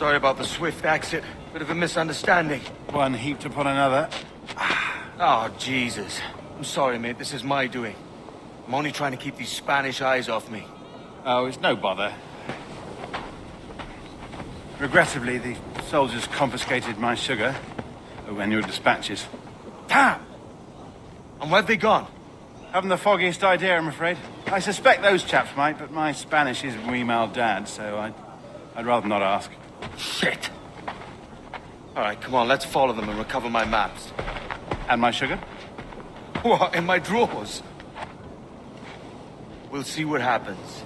Sorry about the swift exit. Bit of a misunderstanding. One heaped upon another. Oh, Jesus. I'm sorry, mate. This is my doing. I'm only trying to keep these Spanish eyes off me. Oh, it's no bother. Regrettably, the soldiers confiscated my sugar when your dispatches. Damn! And where've they gone? Haven't the foggiest idea, I'm afraid. I suspect those chaps might, but my Spanish is muy mal dad, so I'd rather not ask. Shit! Alright, come on, let's follow them and recover my maps. And my sugar? What, in my drawers? We'll see what happens.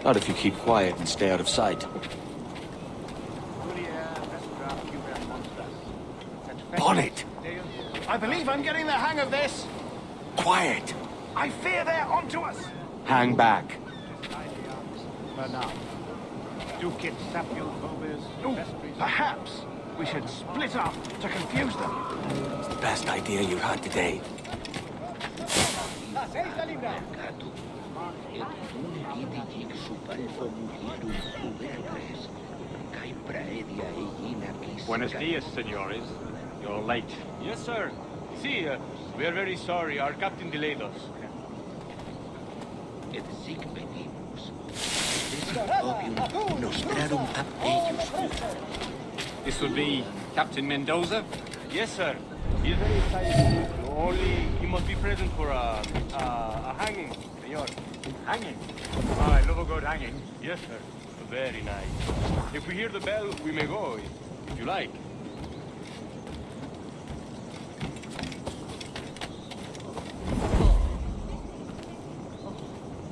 Not if you keep quiet and stay out of sight. Bonnet! I believe I'm getting the hang of this. Quiet! I fear they're onto us. Hang back. Perhaps we should split up to confuse them. It's the best idea you've had today. Buenos dias, senores. You're late. Yes, sir. See, we are very sorry. Our captain delayed us. This would be Captain Mendoza? Yes, sir. He's very excited. Only he must be present for a hanging, senor. Hanging? Oh, I love a good hanging. Yes, sir. Very nice. If we hear the bell, we may go, if you like.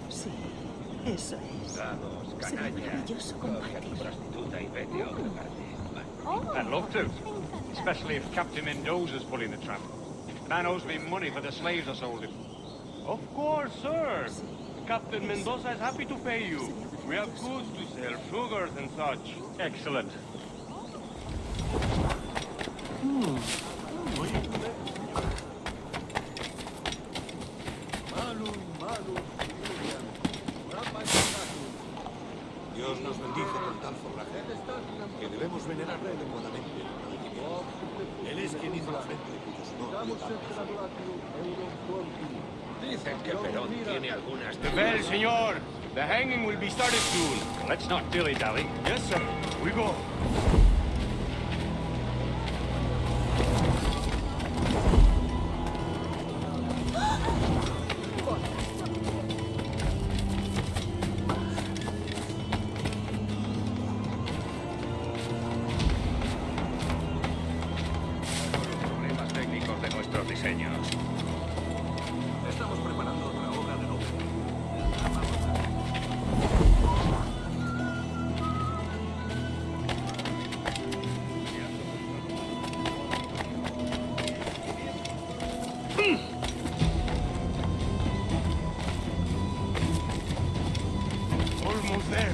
Sí, eso es. Será maravilloso compartir. I'd love to. Especially if Captain Mendoza's pulling the tramp. The man owes me money for the slaves I sold him. Of course, sir. Captain Mendoza is happy to pay you. We have goods to sell, sugars and such. Excellent. Dios nos bendice con tal forraje, que debemos venerarle adecuadamente. Él es quien hizo la frente, cuyos no. Dicen que Perón tiene algunas... The bell, senor. The hanging will be started soon. Let's not dilly-dally. Yes, sir. We go. Problemas técnicos de nuestros diseños. Estamos preparando otra obra de noble. Almost there.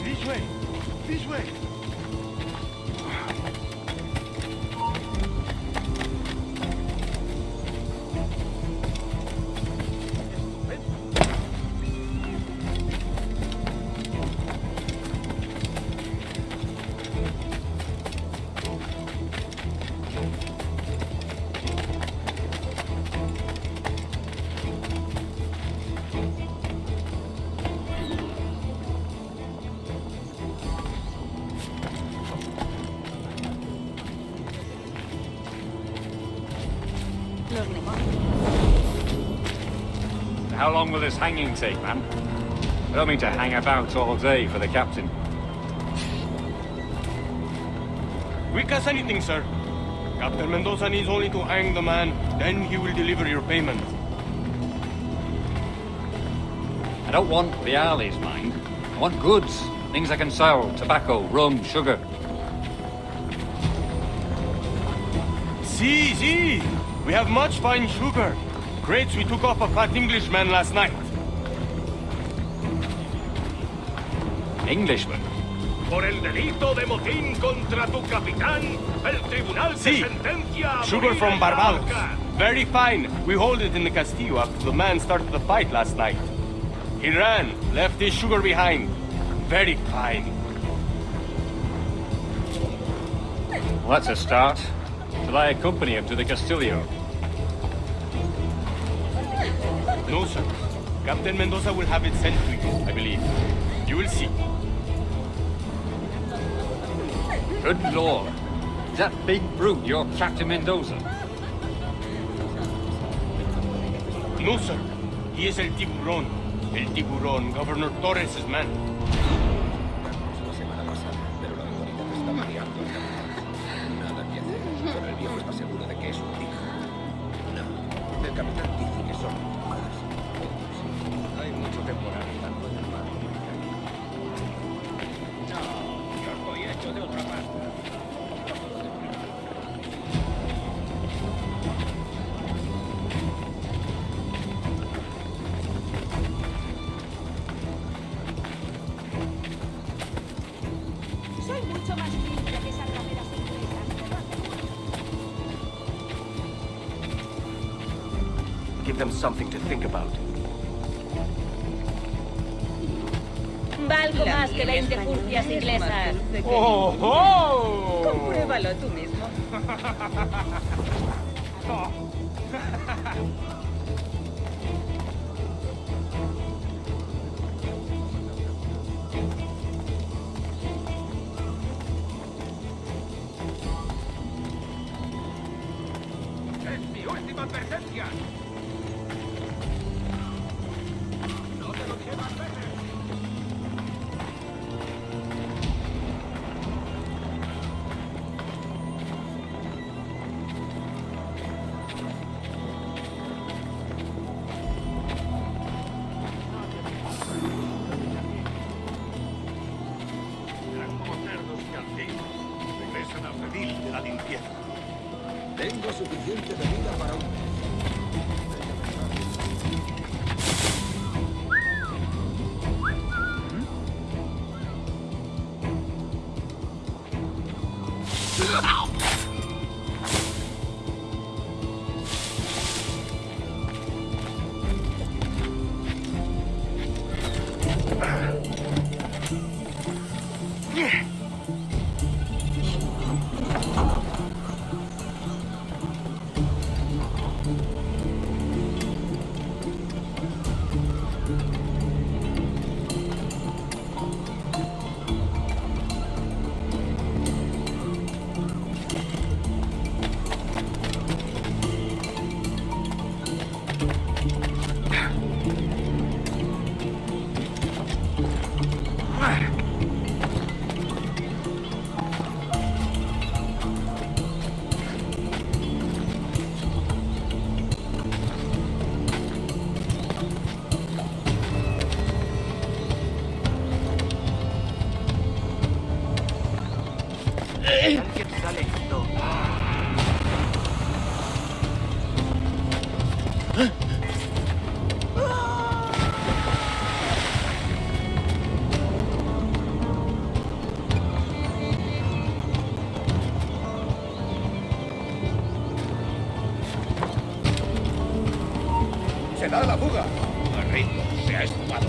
This way. This way. Los negocios. How long will this hanging take, man? I don't mean to hang about all day for the captain. Quick as anything, sir. Captain Mendoza needs only to hang the man, then he will deliver your payment. I don't want reales, mind. I want goods. Things I can sell. Tobacco, rum, sugar. Sí, sí. We have much fine sugar. Crates we took off a fat Englishman last night. Englishman? Por el delito de motín contra tu capitán, el tribunal te Sí. sentencia a Sugar morir from en la Barbados. horca. Very fine. We hold it in the Castillo after the man started the fight last night. He ran, left his sugar behind. Very fine. Well, that's a start. Shall I accompany him to the Castillo? No, sir. Captain Mendoza will have it sent to you, I believe. You will see. Good lord. Is that big brute your Captain Mendoza? No, sir. He is El Tiburón. El Tiburón, Governor Torres' man. La semana pasada, pero la autoridad está mareando el capitán. Nada que hacer. Pero el viejo está seguro de que es un hijo. No. El capitán dice que son más. Hay mucho temporal tanto en el mar como en el aire. No, yo estoy hecho de otra pasta. Soy mucho más limpia que esas rameras inglesas. Give them something to think about. Valgo más que 20 furcias inglesas. ¡Oh, oh! Compruébalo tú mismo. ¡Es mi última advertencia! ¡No te lo dije más veces! Eran como cerdos que al fin regresan al redil de la limpieza. Tengo suficiente bebida para un mes. ¡Se da la fuga! Al ritmo, se ha esfumado.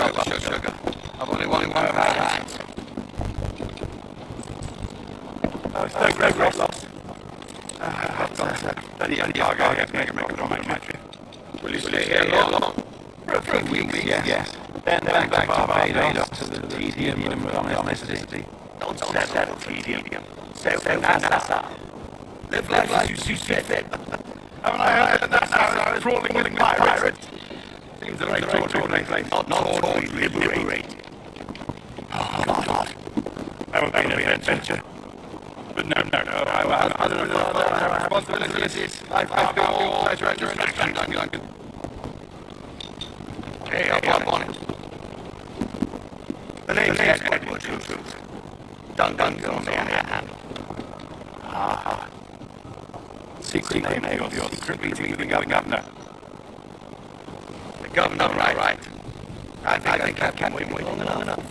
about sugar. I've only one bag. Oh, it's no great loss. Make a match. Will you stay here long? For a few weeks, yes. Then back to Barbados to the tedium of domesticity. Don't settle for tedium. Sail for Nassau. Live life as you see fit. Haven't I heard that Nassau is crawling with pirates? Seems a very totally place. Not totally liberating. Oh, God. Haven't been an adventure. But no. I have responsibilities. I feel all pleasure and distraction, Duncan. Hey, up on it. The name's Edward Truth. Duncan on the hand. Secret name of your secret meeting with the governor. The governor, right. I think I've kept him waiting long enough.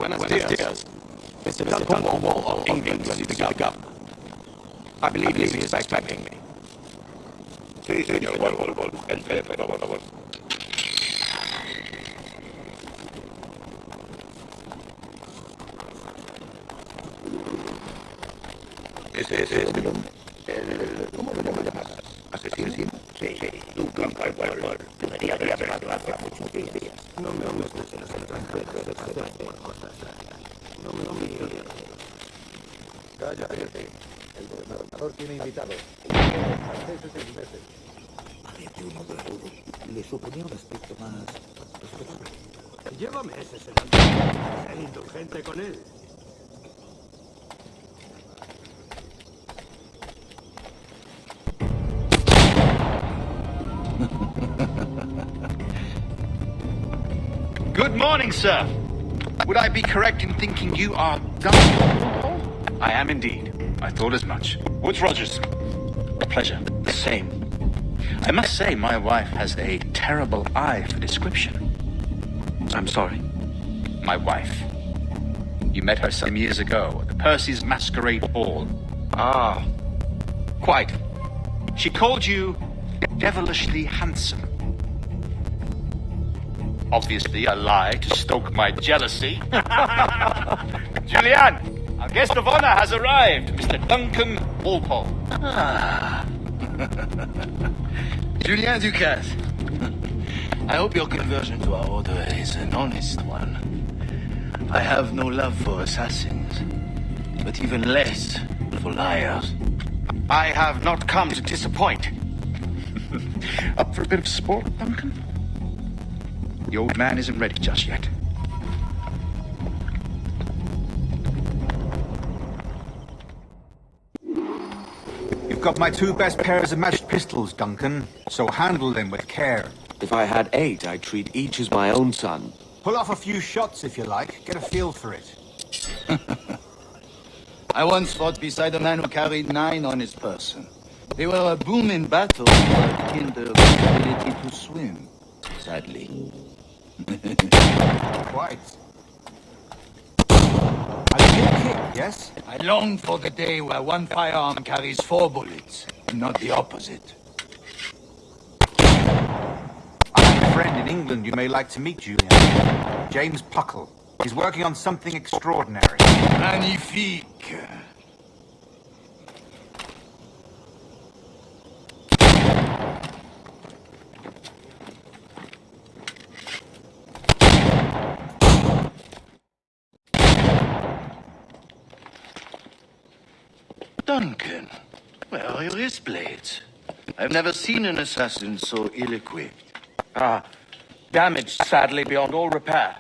Buenos dias. Mr. Duncan Wall of England ready to pick up. I believe he is expecting me. Sí, señor. El teléfono, por favor. Ese es el... ¿Cómo lo llamas? ¿Asesino? Sí. Duncan Wall. Debería haber hablado hace muchos días. No me gustes en los extranjeros de cosas. No me mires. Cállate. El gobernador tiene invitados. Franceses e ingleses. Parecía uno graduado. Le suponía un aspecto más respetable. Lleva meses en el... Ser indulgente con él. Good morning, sir. Would I be correct in thinking you are Duncan? I am indeed. I thought as much. Woods Rogers. A pleasure. The same. I must say my wife has a terrible eye for description. I'm sorry. My wife. You met her some years ago at the Percy's Masquerade Ball. Ah, quite. She called you devilishly handsome. Obviously a lie to stoke my jealousy. Julianne, our guest of honor has arrived, Mr. Duncan Walpole. Ah. Julien Ducasse. I hope your conversion to our order is an honest one. I have no love for assassins, but even less for liars. I have not come to disappoint. Up for a bit of sport, Duncan? The old man isn't ready just yet. You've got my two best pairs of matched pistols, Duncan, so handle them with care. If I had 8, I'd treat each as my own son. Pull off a few shots if you like, get a feel for it. I once fought beside a man who carried 9 on his person. They were a boom in battle, but killed their ability to swim, sadly. Quite. A little kick, yes? I long for the day where one firearm carries 4 bullets, and not the opposite. I have a friend in England you may like to meet, Julian. James Puckle. He's working on something extraordinary. Magnifique. Duncan, where are your wrist blades? I've never seen an assassin so ill-equipped. Ah, damaged sadly beyond all repair.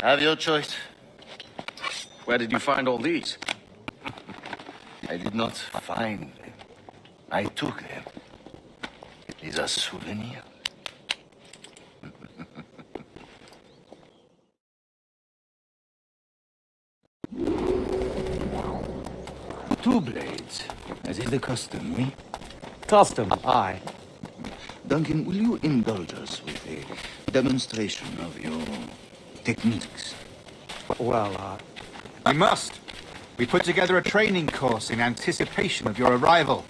Have your choice. Where did you find all these? I did not find them. I took them. These are souvenirs. Two blades, as is the custom, me? Custom, aye. Duncan, will you indulge us with a demonstration of your techniques? Well, We must. We put together a training course in anticipation of your arrival.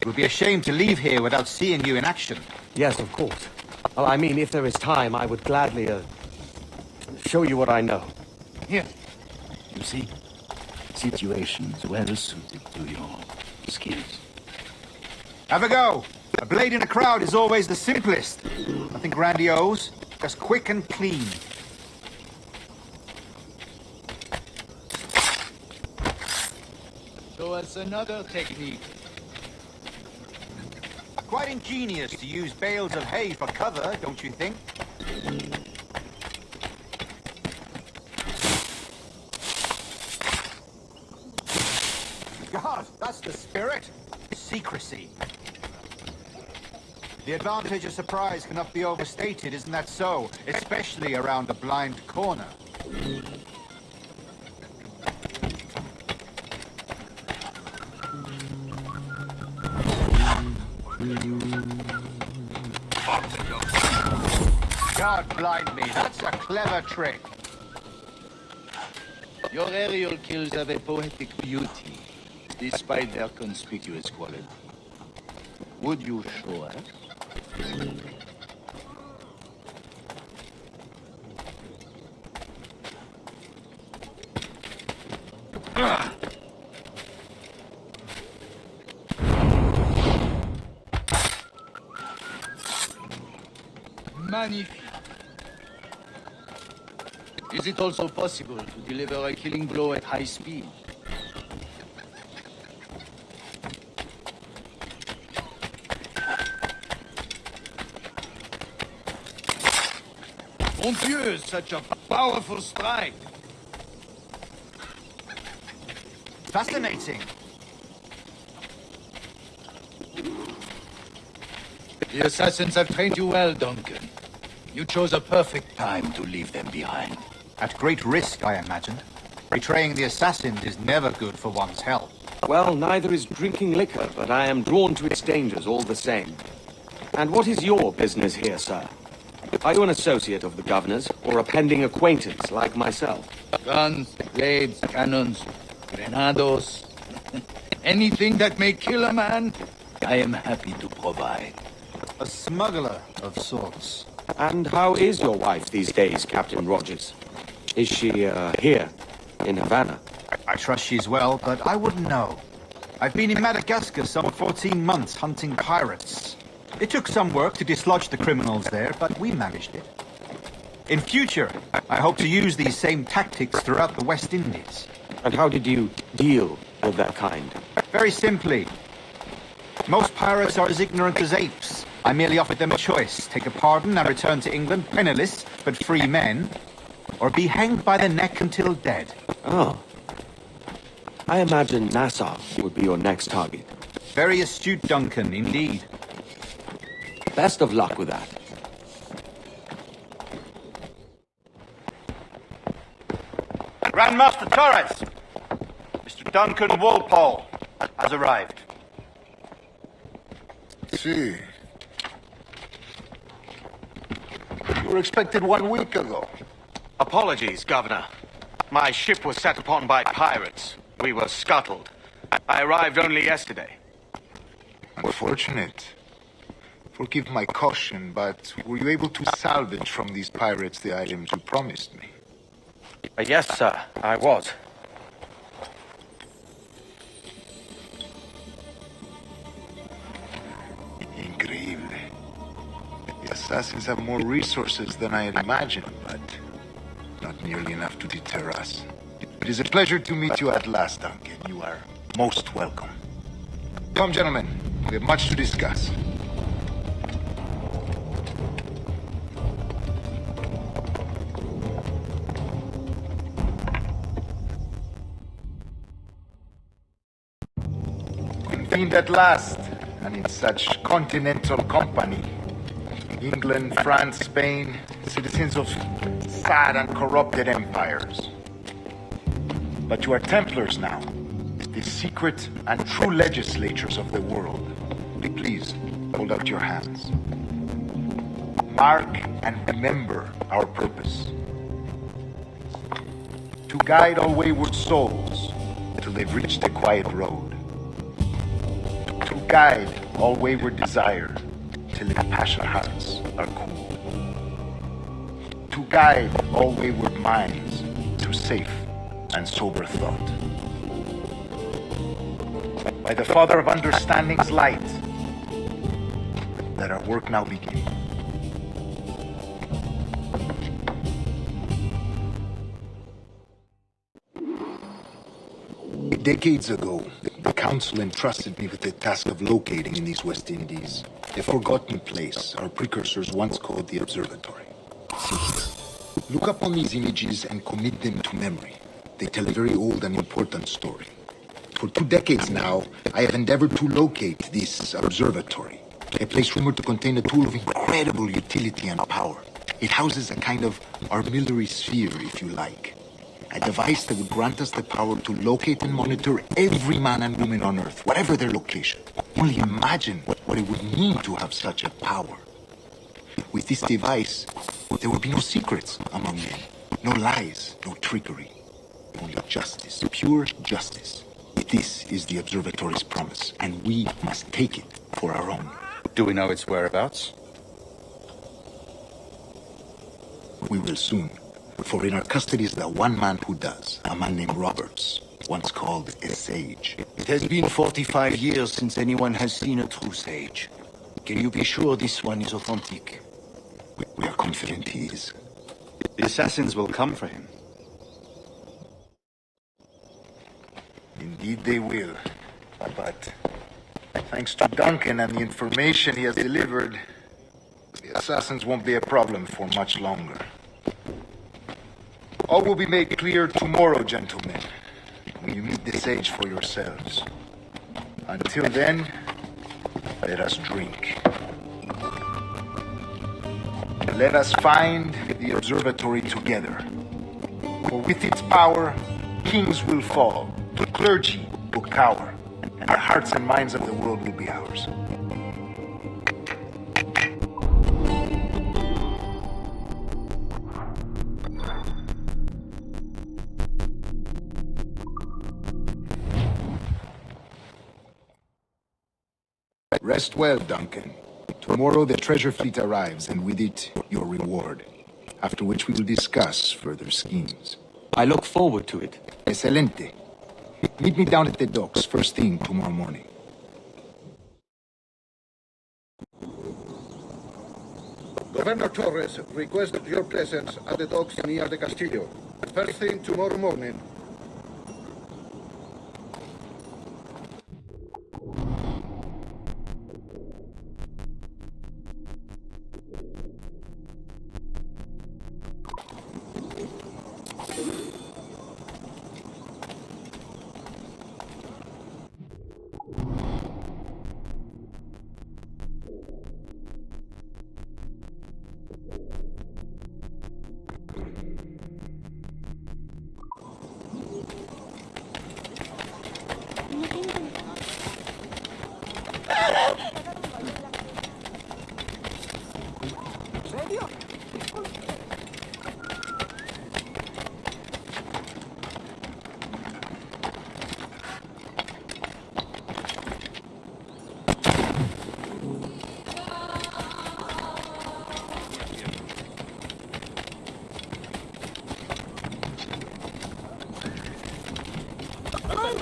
It would be a shame to leave here without seeing you in action. yes, of course. Well, I mean, if there is time, I would gladly, show you what I know. Here. You see? Situations well suited to your skills. Have a go. A blade in a crowd is always the simplest. Nothing grandiose, just quick and clean. Show us another technique. Quite ingenious to use bales of hay for cover, don't you think? God, that's the spirit. Secrecy. The advantage of surprise cannot be overstated, isn't that so? Especially around a blind corner. God blind me, that's a clever trick. Your aerial kills have a poetic beauty, despite their conspicuous quality. Would you show us? Magnifique. Is it also possible to deliver a killing blow at high speed? Mon Dieu, such a powerful strike! Fascinating. The assassins have trained you well, Duncan. You chose a perfect time to leave them behind. At great risk, I imagine. Betraying the assassins is never good for one's health. Well, neither is drinking liquor, but I am drawn to its dangers all the same. And what is your business here, sir? Are you an associate of the governor's, or a pending acquaintance like myself? Guns, blades, cannons, grenados. Anything that may kill a man, I am happy to provide. A smuggler of sorts. And how is your wife these days, Captain Rogers? Is she, here, in Havana? I trust she's well, but I wouldn't know. I've been in Madagascar some 14 months hunting pirates. It took some work to dislodge the criminals there, but we managed it. In future, I hope to use these same tactics throughout the West Indies. And how did you deal with that kind? Very simply. Most pirates are as ignorant as apes. I merely offered them a choice. Take a pardon and return to England, penniless, but free men, or be hanged by the neck until dead. Oh. I imagine Nassau would be your next target. Very astute, Duncan, indeed. Best of luck with that. Grandmaster Torres! Mr. Duncan Walpole has arrived. See. You were expected 1 week ago. Apologies, Governor. My ship was set upon by pirates. We were scuttled. I arrived only yesterday. Unfortunate. Forgive my caution, but were you able to salvage from these pirates the items you promised me? Yes, sir, I was. Increíble. The assassins have more resources than I had imagined, but not nearly enough to deter us. It is a pleasure to meet you at last, Duncan. You are most welcome. Come, gentlemen. We have much to discuss. Convened at last, and in such continental company. England, France, Spain, citizens of sad and corrupted empires. But you are Templars now, the secret and true legislatures of the world. Please, hold out your hands. Mark and remember our purpose. To guide all wayward souls till they've reached the quiet road. To guide all wayward desire till their passionate hearts are cool. To guide all wayward minds to safe and sober thought. By the Father of Understanding's light, let our work now begin. Decades ago, the Council entrusted me with the task of locating in these West Indies a forgotten place our precursors once called the Observatory. See here. Look upon these images and commit them to memory. They tell a very old and important story. For 2 decades now, I have endeavored to locate this observatory, a place rumored to contain a tool of incredible utility and power. It houses a kind of armillary sphere, if you like. A device that would grant us the power to locate and monitor every man and woman on Earth, whatever their location. Only imagine what it would mean to have such a power. With this device, there would be no secrets among men, no lies, no trickery. Only justice, pure justice. This is the observatory's promise, and we must take it for our own. Do we know its whereabouts? We will soon. For in our custody is the one man who does, a man named Roberts, once called a sage. It has been 45 years since anyone has seen a true sage. Can you be sure this one is authentic? We are confident he is. The assassins will come for him. Indeed they will. But thanks to Duncan and the information he has delivered, the assassins won't be a problem for much longer. All will be made clear tomorrow, gentlemen, when you meet the sage for yourselves. Until then, let us drink. Let us find the observatory together. For with its power, kings will fall, the clergy will cower, and the hearts and minds of the world will be ours. Rest well, Duncan. Tomorrow the treasure fleet arrives, and with it, your reward. After which we will discuss further schemes. I look forward to it. Excelente. Meet me down at the docks first thing tomorrow morning. Governor Torres requested your presence at the docks near the Castillo. First thing tomorrow morning. Es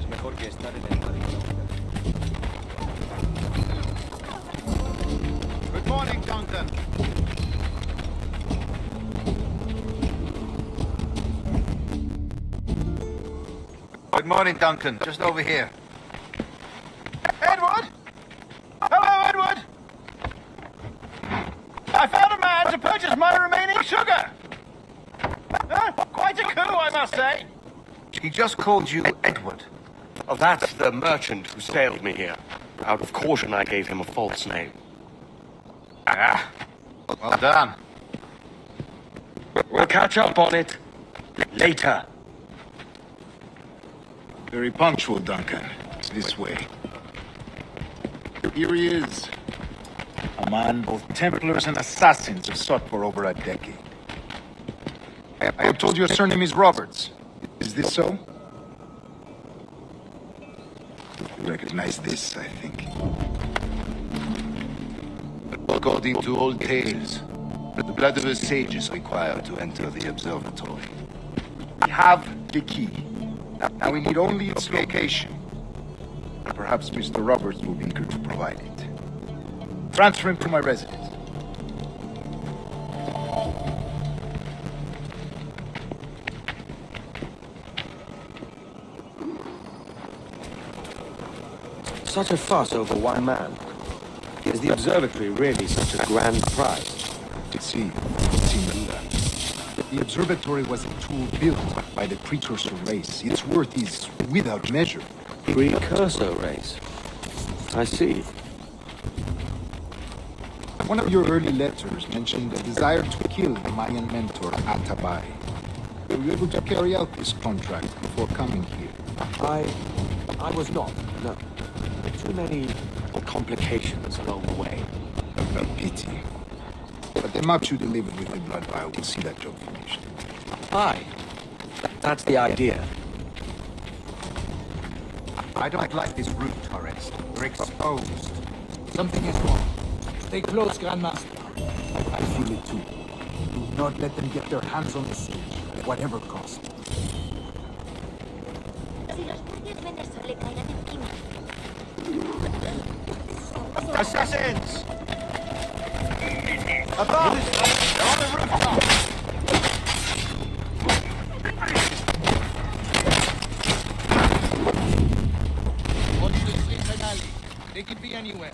mejor que estar en el mar. Good morning, Duncan. Good morning, Duncan. Just over here. Edward? Hello, Edward! I found a man to purchase my remaining sugar. Quite a coup, I must say. He just called you Edward. Oh, that's the merchant who sailed me here. Out of caution, I gave him a false name. Ah, well done. We'll catch up on it later. Very punctual, Duncan. It's this way. Here he is. A man both Templars and Assassins have sought for over a decade. I have told you your surname is Roberts. Is this so? You recognize this, I think. According to old tales, the blood of a sage is required to enter the observatory. We have the key. Now we need only its location. Perhaps Mr. Roberts will be eager to provide it. Transfer him to my residence. Such a fuss over one man. Is the observatory really such a grand prize? See, Melinda. The observatory was a tool built by the precursor race. Its worth is without measure. Precursor race? I see. One of your early letters mentioned a desire to kill the Mayan mentor Atabay. Were you able to carry out this contract before coming here? I was not, no. Too many complications along the way. A pity. But the map you delivered with the blood vial will see that job finished. Aye. That's the idea. I don't like this route, Torres. We're exposed. Something is wrong. Stay close, Grandmaster. I feel it too. Do not let them get their hands on the sage, at whatever cost. Assassins! Above! They're on the rooftop! Watch the streets and alley. They could be anywhere.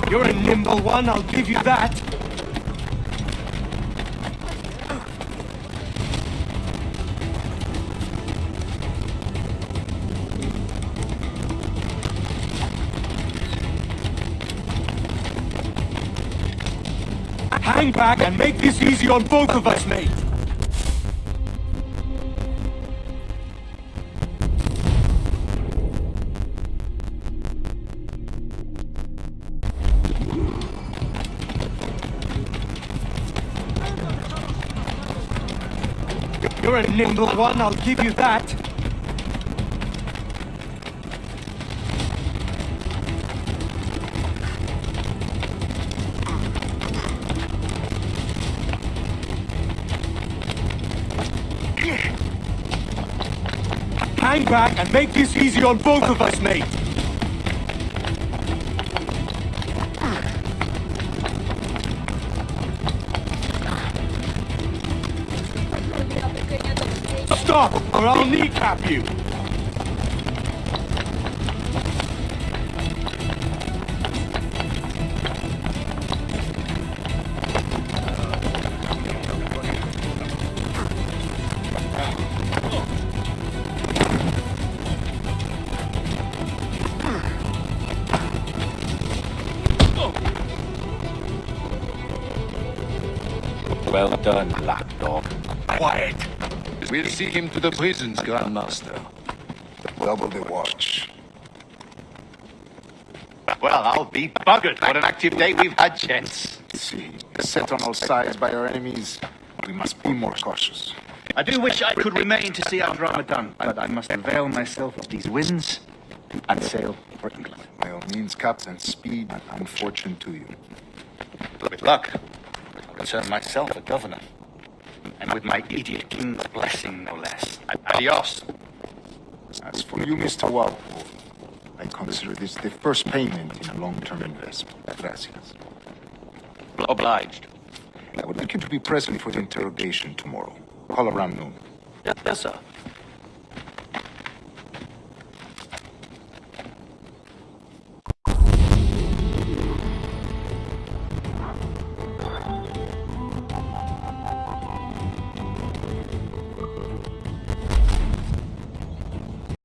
You're a nimble one, I'll give you that. Hang back and make this easy on both of us, mate. You're a nimble one, I'll give you that. Hang back and make this easy on both of us, mate. Stop, or I'll kneecap you. Well done, lapdog. Quiet. We'll see him to the prisons, Grandmaster. Double the watch. Well, I'll be buggered. What an active day we've had, gents. See, set on all sides by our enemies, we must be more cautious. I do wish I could remain to see out Ramadan, but I must avail myself of these winds and sail for England. By all means, Captain, speed and fortune to you. With luck, I'll return myself a governor. And with my idiot king's blessing, no less. Adios. As for you, Mr. Walpole, I consider this the first payment in a long-term investment. Gracias. Obliged. I would like you to be present for the interrogation tomorrow. Call around noon. Yes, sir.